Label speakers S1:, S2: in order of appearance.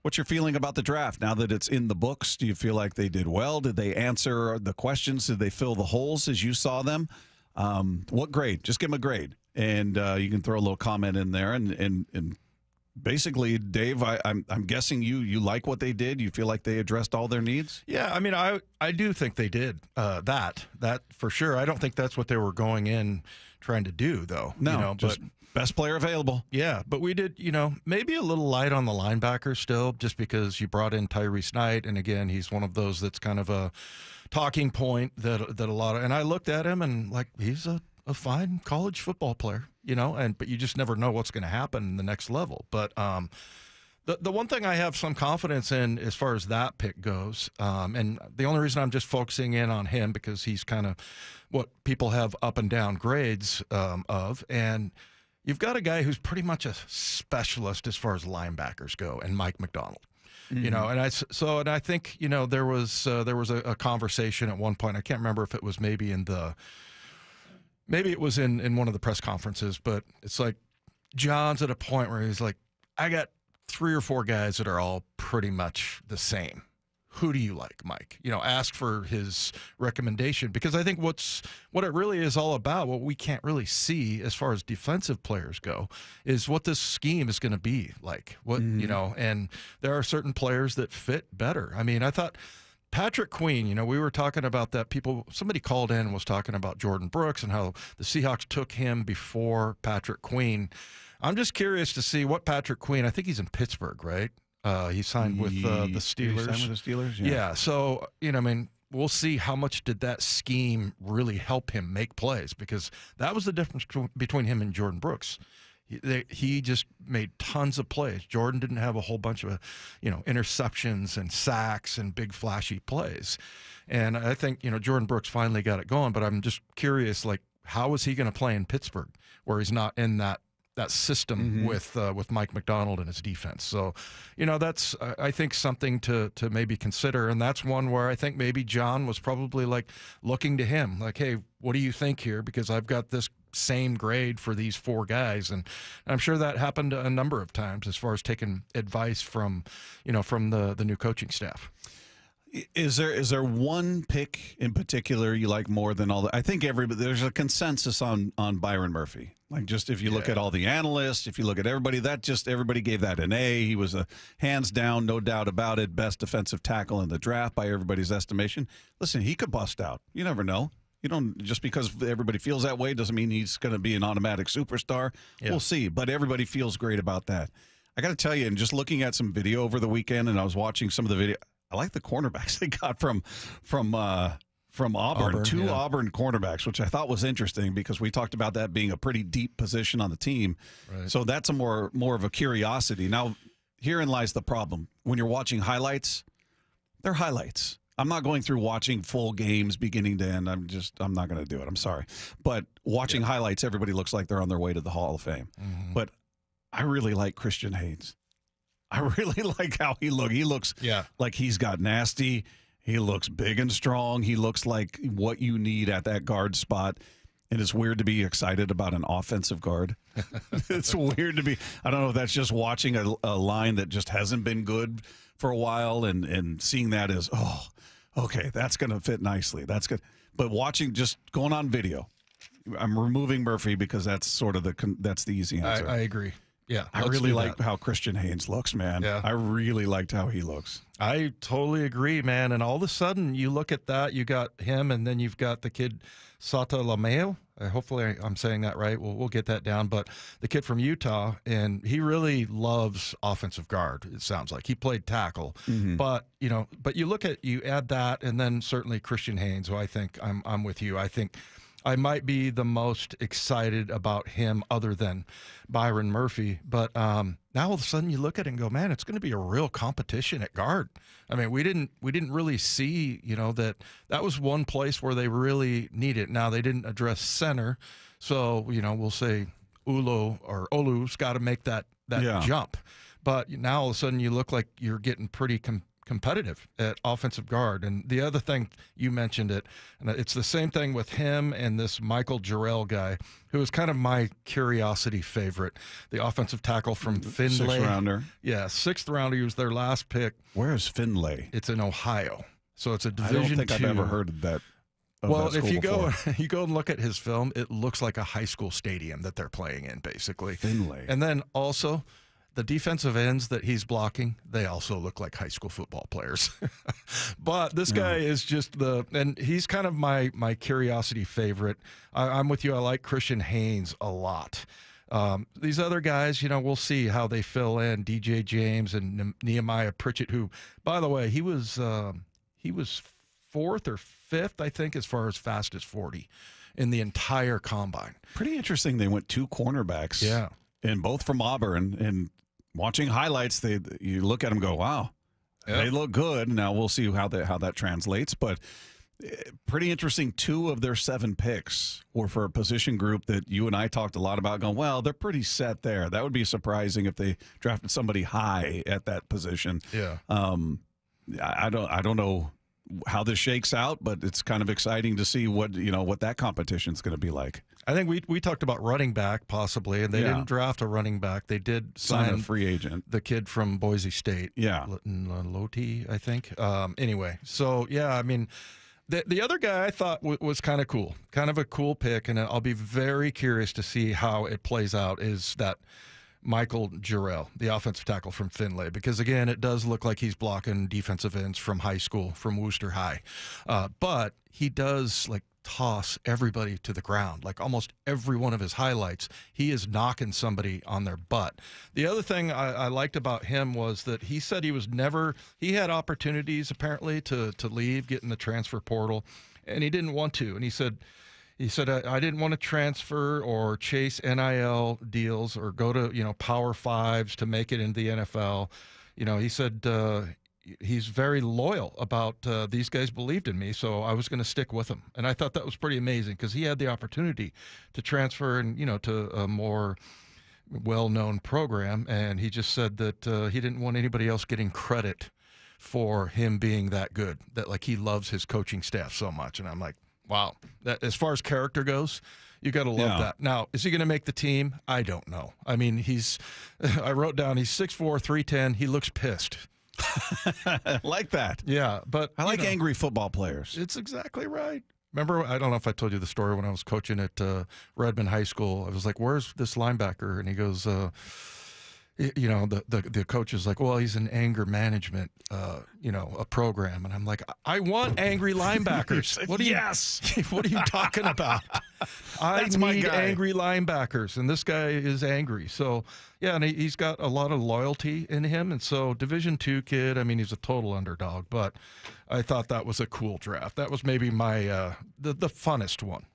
S1: What's your feeling about the draft now that it's in the books? Do you feel like they did well? Did they answer the questions? Did they fill the holes as you saw them? What grade? Just give them a grade, and you can throw a little comment in there. And basically, Dave, I'm guessing you like what they did. You feel like they addressed all their needs?
S2: Yeah, I mean, I do think they did that for sure. I don't think that's what they were going in trying to do, though.
S1: No, just best player available.
S2: Yeah, but we did, maybe a little light on the linebacker still, just because you brought in Tyrese Knight, and again, he's one of those that's kind of a talking point that a lot of, and I looked at him and like he's a fine college football player, but you just never know what's going to happen in the next level. But the one thing I have some confidence in as far as that pick goes, and the only reason I'm just focusing in on him because he's kind of what people have up and down grades of, and you've got a guy who's pretty much a specialist as far as linebackers go, and Mike McDonald. And I think there was a conversation at one point. I can't remember if it was maybe it was in one of the press conferences, but it's like John's at a point where he's like, I got 3 or 4 guys that are all pretty much the same. Who do you like, Mike? Ask for his recommendation, because I think what it really is all about, what we can't really see as far as defensive players go, is what this scheme is going to be like. And there are certain players that fit better. I mean, I thought Patrick Queen, we were talking about that. Somebody called in and was talking about Jordan Brooks and how the Seahawks took him before Patrick Queen. I'm just curious to see what Patrick Queen, I think he's in Pittsburgh, right? He signed with the Steelers.
S1: He signed with the Steelers,
S2: yeah. So, we'll see how much did that scheme really help him make plays, because that was the difference between him and Jordan Brooks. He just made tons of plays. Jordan didn't have a whole bunch of, interceptions and sacks and big flashy plays. And I think, Jordan Brooks finally got it going, but I'm just curious, like, how is he going to play in Pittsburgh where he's not in that system with Mike McDonald and his defense? So, that's I think something to maybe consider, and that's one where I think maybe John was probably like looking to him, like, hey, what do you think here? Because I've got this same grade for these 4 guys, and I'm sure that happened a number of times as far as taking advice from the new coaching staff.
S1: Is there one pick in particular you like more than all the? I think there's a consensus on Byron Murphy. Like, just if you look at all the analysts, if you look at everybody, everybody gave that an A. He was a hands down, no doubt about it, best defensive tackle in the draft by everybody's estimation. Listen, he could bust out. You never know. You don't, just because everybody feels that way doesn't mean he's going to be an automatic superstar. Yeah. We'll see, but everybody feels great about that. I got to tell you, and just looking at some video over the weekend, and I was watching some of the video, I like the cornerbacks they got from Auburn. Two Auburn cornerbacks, which I thought was interesting because we talked about that being a pretty deep position on the team. Right. So that's a more of a curiosity. Now, herein lies the problem. When you're watching highlights, they're highlights. I'm not going through watching full games beginning to end. I'm not going to do it. I'm sorry. But watching highlights, everybody looks like they're on their way to the Hall of Fame. Mm-hmm. But I really like Christian Haynes. I really like how he looks. He looks like he's got nasty. He looks big and strong. He looks like what you need at that guard spot. And it's weird to be excited about an offensive guard. It's weird to be. I don't know if that's just watching a line that just hasn't been good for a while and seeing that as, okay, that's going to fit nicely. That's good. But just going on video, I'm removing Murphy because that's sort of that's the easy answer.
S2: I agree. Yeah,
S1: I really like how Christian Haynes looks, man. Yeah. I really liked how he looks.
S2: I totally agree, man. And all of a sudden, you look at that, you got him, and then you've got the kid Sata Lameo. Hopefully, I'm saying that right. We'll get that down. But the kid from Utah, and he really loves offensive guard. It sounds like he played tackle, but you add that, and then certainly Christian Haynes, who I think I'm with you. I think I might be the most excited about him other than Byron Murphy. But now all of a sudden you look at it and go, man, it's going to be a real competition at guard. I mean, we didn't really see, that was one place where they really need it. Now they didn't address center. So, we'll say Olu's got to make that jump. But now all of a sudden you look like you're getting pretty competitive at offensive guard. And the other thing, you mentioned it, and it's the same thing with him and this Michael Jerel guy, who is kind of my curiosity favorite, the offensive tackle from Findlay.
S1: 6th rounder.
S2: Yeah, 6th rounder. He was their last pick.
S1: Where is Findlay?
S2: It's in Ohio. So it's a Division II.
S1: I don't think I've ever heard of that.
S2: Well, if you go and look at his film, it looks like a high school stadium that they're playing in, basically.
S1: Findlay.
S2: And then also, the defensive ends that he's blocking, they also look like high school football players. But this guy is just and he's kind of my curiosity favorite. I'm with you. I like Christian Haynes a lot. These other guys, we'll see how they fill in. DJ James and Nehemiah Pritchett, who, by the way, he was 4th or 5th, I think, as far as fastest 40 in the entire combine.
S1: Pretty interesting. They went 2 cornerbacks.
S2: Yeah.
S1: And both from Auburn. And watching highlights, you look at them and go, wow, they look good. Now we'll see how that translates. But pretty interesting. 2 of their 7 picks were for a position group that you and I talked a lot about, going, well, they're pretty set there. That would be surprising if they drafted somebody high at that position.
S2: Yeah.
S1: I don't know how this shakes out, but it's kind of exciting to see what that competition is going to be like.
S2: I think we talked about running back possibly, and they didn't draft a running back. They did
S1: sign a free agent,
S2: the kid from Boise State.
S1: Yeah,
S2: Loti, I think. Anyway, so yeah, I mean, the other guy I thought was kind of cool, kind of a cool pick, and I'll be very curious to see how it plays out. Is that Michael Jerel, the offensive tackle from Findlay, because again, it does look like he's blocking defensive ends from high school, from Wooster High, but he does toss everybody to the ground. Like almost every one of his highlights, he is knocking somebody on their butt. The other thing I liked about him was that he said he had opportunities apparently to leave, get in the transfer portal, and he didn't want to. And he said, I didn't want to transfer or chase NIL deals or go to, Power Fives to make it into the NFL. He said he's very loyal about these guys believed in me, so I was going to stick with them. And I thought that was pretty amazing because he had the opportunity to transfer and, to a more well-known program. And he just said that he didn't want anybody else getting credit for him being that good, that he loves his coaching staff so much. And I'm like, wow, that as far as character goes, you got to love that. Now, is he going to make the team? I don't know. I mean, I wrote down he's 6'4", 310. He looks pissed.
S1: I like that.
S2: Yeah, but
S1: I like angry football players.
S2: It's exactly right. Remember, I don't know if I told you the story when I was coaching at Redmond High School. I was like, "Where's this linebacker?" And he goes, the coach is like, well, he's in anger management, a program. And I'm like, I want angry linebackers. What are you talking about? I need angry linebackers. And this guy is angry. So, yeah, and he's got a lot of loyalty in him. And so Division II kid, I mean, he's a total underdog. But I thought that was a cool draft. That was maybe my the funnest one.